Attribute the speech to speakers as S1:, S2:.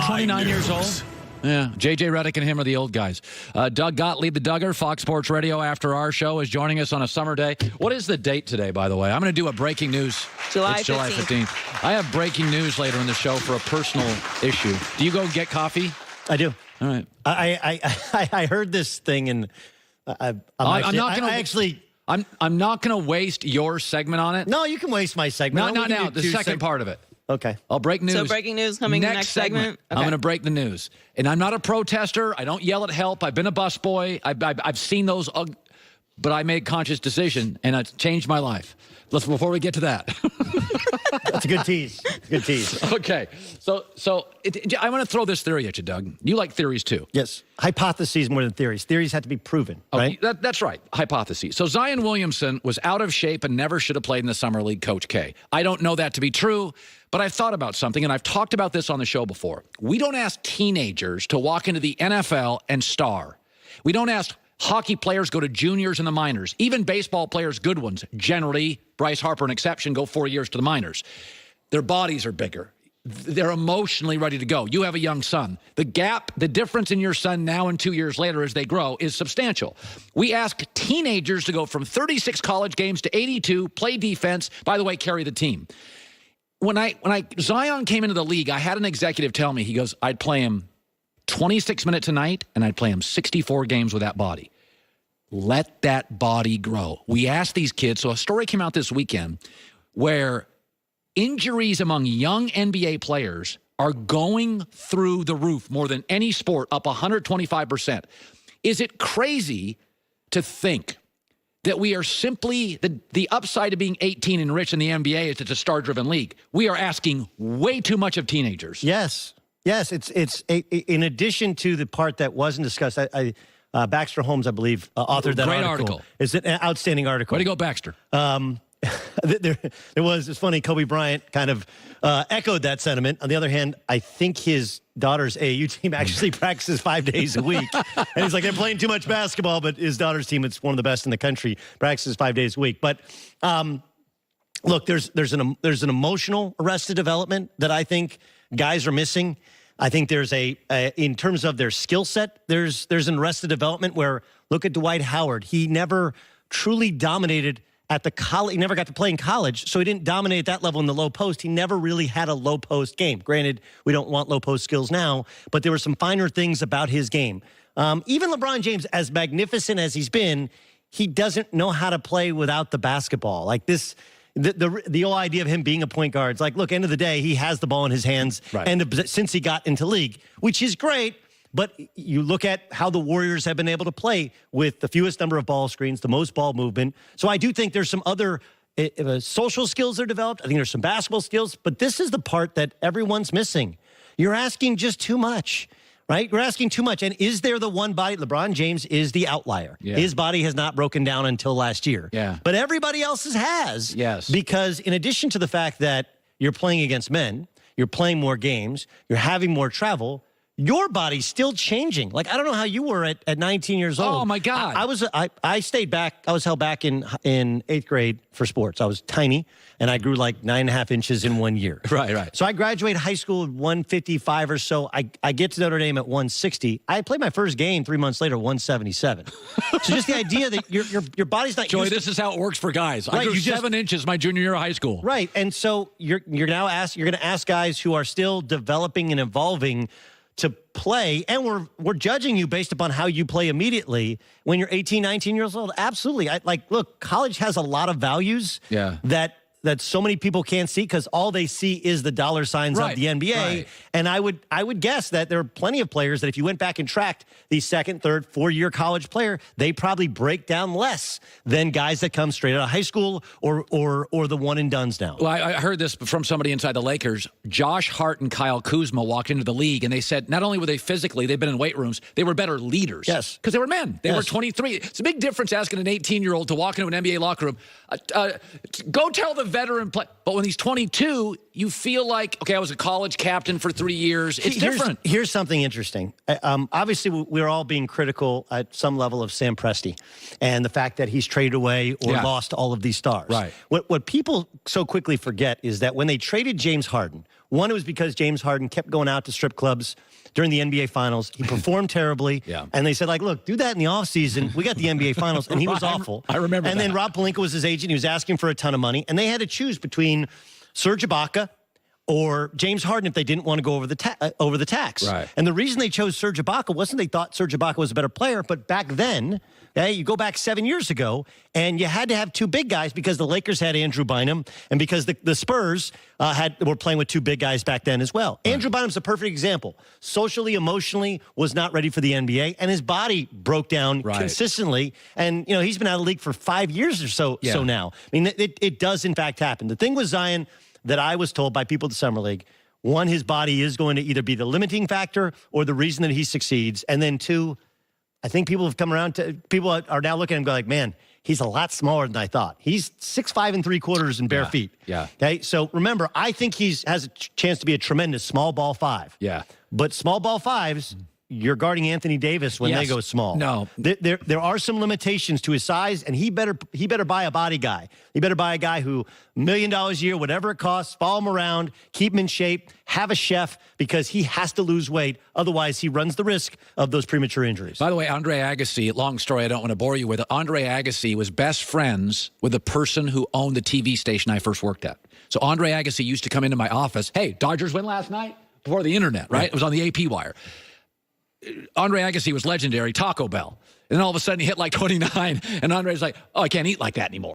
S1: 29 years old. Yeah, J.J. Redick and him are the old guys. Doug Gottlieb, the Duggar, Fox Sports Radio after our show, is joining us on a summer day. What is the date today, by the way? I'm going to do a breaking news.
S2: July
S1: it's July 15th. I have breaking news later in the show for a personal issue. Do you go get coffee?
S3: I do.
S1: All right.
S3: I heard this thing, and I'm not
S1: going to waste your segment on it.
S3: No, you can waste my segment.
S1: Not now. The second part of it.
S3: Okay.
S1: I'll break news.
S2: So breaking news coming in the next segment.
S1: Okay. I'm going to break the news. And I'm not a protester. I don't yell at help. I've been a busboy. I've seen those, but I made a conscious decision, and it's changed my life. Before we get to that.
S3: That's a good tease. Good tease.
S1: Okay. So I want to throw this theory at you, Doug. You like theories, too.
S3: Yes. Hypotheses more than theories. Theories have to be proven, right?
S1: That's right. Hypotheses. So Zion Williamson was out of shape and never should have played in the Summer League, Coach K. I don't know that to be true, but I've thought about something, and I've talked about this on the show before. We don't ask teenagers to walk into the NFL and star. We don't ask hockey players go to juniors and the minors. Even baseball players, good ones, generally, Bryce Harper an exception, go 4 years to the minors. Their bodies are bigger. They're emotionally ready to go. You have a young son. The gap, the difference in your son now and 2 years later as they grow is substantial. We ask teenagers to go from 36 college games to 82, play defense, by the way, carry the team. When Zion came into the league, I had an executive tell me, he goes, I'd play him 26 minutes a night, and I'd play him 64 games with that body. Let that body grow. We asked these kids, so a story came out this weekend where injuries among young NBA players are going through the roof more than any sport, up 125%. Is it crazy to think that we are simply, the upside of being 18 and rich in the NBA is it's a star-driven league? We are asking way too much of teenagers.
S3: Yes. Yes, it's in addition to the part that wasn't discussed. Baxter Holmes, I believe, authored that
S1: Great
S3: article. It's an outstanding article.
S1: Way to go, Baxter.
S3: It's funny, Kobe Bryant kind of echoed that sentiment. On the other hand, I think his daughter's AAU team actually practices 5 days a week. And he's like, they're playing too much basketball, but his daughter's team, it's one of the best in the country, practices 5 days a week. But look, there's an emotional arrested development that I think guys are missing. I think there's in terms of their skill set, there's an arrested development where, look at Dwight Howard. He never truly dominated at the college. He never got to play in college, so he didn't dominate at that level in the low post. He never really had a low post game. Granted, we don't want low post skills now, but there were some finer things about his game. Even LeBron James, as magnificent as he's been, he doesn't know how to play without the basketball. Like this. The whole idea of him being a point guard, it's like, look, end of the day, he has the ball in his hands, right, and since he got into league, which is great, but you look at how the Warriors have been able to play with the fewest number of ball screens, the most ball movement. So I do think there's some other social skills that are developed. I think there's some basketball skills, but this is the part that everyone's missing. You're asking just too much. Right? You're asking too much. And is there the one body? LeBron James is the outlier. Yeah. His body has not broken down until last year.
S1: Yeah.
S3: But everybody else's has.
S1: Yes.
S3: Because in addition to the fact that you're playing against men, you're playing more games, you're having more travel, your body's still changing. Like, I don't know how you were at 19 years old.
S1: Oh, my God.
S3: I stayed back. I was held back in 8th grade for sports. I was tiny, and I grew like 9.5 inches in 1 year.
S1: Right.
S3: So I graduated high school at 155 or so. I get to Notre Dame at 160. I played my first game 3 months later, 177. So just the idea that your body's not...
S1: Joey, this is how it works for guys.
S3: Right,
S1: I grew 7 inches my junior year of high school.
S3: Right, and so you're going to ask guys who are still developing and evolving to play, and we're judging you based upon how you play immediately when you're 18, 19 years old. Absolutely. Look, college has a lot of values that so many people can't see because all they see is the dollar signs of the NBA. Right. And I would guess that there are plenty of players that if you went back and tracked the second, third, 4-year college player, they probably break down less than guys that come straight out of high school or the one and dones now.
S1: Well, I heard this from somebody inside the Lakers. Josh Hart and Kyle Kuzma walked into the league, and they said not only were they physically, they've been in weight rooms, they were better leaders.
S3: Yes.
S1: Because they were men. They were 23. It's a big difference asking an 18-year-old to walk into an NBA locker room, go tell the veteran play. But when he's 22, you feel like, okay, I was a college captain for 3 years. It's different.
S3: Here's something interesting. Obviously, we're all being critical at some level of Sam Presti and the fact that he's traded away or lost all of these stars.
S1: Right.
S3: What people so quickly forget is that when they traded James Harden, One, it was because James Harden kept going out to strip clubs during the NBA Finals. He performed terribly.
S1: Yeah.
S3: And they said, like, look, do that in the offseason. We got the NBA Finals. And he was awful.
S1: I remember
S3: And
S1: that.
S3: then Rob Pelinka was his agent. He was asking for a ton of money. And they had to choose between Serge Ibaka or James Harden if they didn't want to go over the tax.
S1: Right.
S3: And the reason they chose Serge Ibaka wasn't they thought Serge Ibaka was a better player, but back then, you go back 7 years ago, and you had to have two big guys because the Lakers had Andrew Bynum, and because the Spurs were playing with two big guys back then as well. Right. Andrew Bynum's a perfect example. Socially, emotionally, was not ready for the NBA, and his body broke down consistently. And he's been out of the league for 5 years or so.
S1: Yeah.
S3: So now, I mean, it does in fact happen. The thing with Zion that I was told by people at the Summer League, one, his body is going to either be the limiting factor or the reason that he succeeds. And then two, I think people have come around to, people are now looking at him and go like, man, he's a lot smaller than I thought. He's 6'5" 3/4 in bare feet.
S1: Yeah.
S3: Okay. So remember, I think has a chance to be a tremendous small ball five.
S1: Yeah.
S3: But small ball fives, you're guarding Anthony Davis when they go small.
S1: No.
S3: There are some limitations to his size, and he better buy a body guy. He better buy a guy who $1 million a year, whatever it costs, follow him around, keep him in shape, have a chef, because he has to lose weight. Otherwise, he runs the risk of those premature injuries.
S1: By the way, Andre Agassi, long story I don't want to bore you with. Andre Agassi was best friends with the person who owned the TV station I first worked at. So Andre Agassi used to come into my office. Hey, Dodgers win last night? Before the internet, right? It was on the AP wire. Andre Agassi was legendary, Taco Bell. And then all of a sudden he hit like 29, and Andre's like, oh, I can't eat like that anymore.